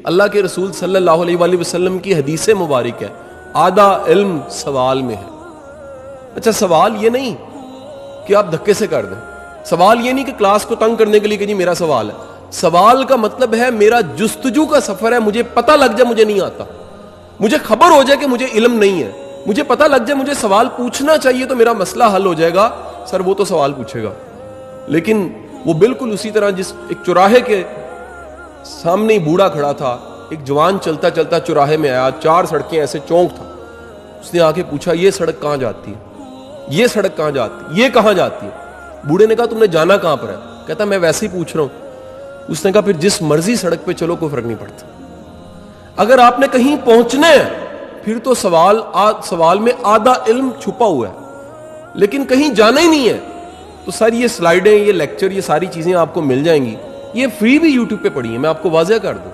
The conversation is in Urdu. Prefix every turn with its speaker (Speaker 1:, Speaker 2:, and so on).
Speaker 1: اللہ کے رسول صلی اللہ علیہ وآلہ وسلم کی حدیث مبارک ہے، آدھا علم سوال میں ہے۔ اچھا سوال یہ نہیں کہ آپ دھکے سے کر دیں، سوال یہ نہیں کہ کلاس کو تنگ کرنے کے لیے کہ جی میرا سوال ہے، سوال کا مطلب ہے میرا جستجو کا سفر ہے، مجھے پتہ لگ جائے مجھے نہیں آتا، مجھے خبر ہو جائے کہ مجھے علم نہیں ہے، مجھے پتہ لگ جائے مجھے سوال پوچھنا چاہیے تو میرا مسئلہ حل ہو جائے گا۔ سر وہ تو سوال پوچھے گا، لیکن وہ بالکل اسی طرح جس ایک چوراہے کے سامنے ہی بوڑھا کھڑا تھا، ایک جوان چلتا چلتا چوراہے میں آیا، 4 سڑکیں ایسے چونک تھا، اس نے آ کے پوچھا یہ سڑک کہاں جاتی ہے، یہ سڑک کہاں جاتی ہے، یہ کہاں جاتی ہے؟ بوڑھے نے کہا تم نے جانا کہاں پر ہے؟ کہتا میں ویسے ہی پوچھ رہا ہوں۔ اس نے کہا پھر جس مرضی سڑک پہ چلو کوئی فرق نہیں پڑتا، اگر آپ نے کہیں پہنچنا ہے پھر تو سوال میں آدھا علم چھپا ہوا ہے، لیکن کہیں جانا ہی نہیں ہے تو سر یہ سلائیڈیں، یہ لیکچر، یہ ساری چیزیں آپ کو مل جائیں گی، یہ فری بھی یوٹیوب پہ پڑی ہیں، میں آپ کو واضح کر دوں۔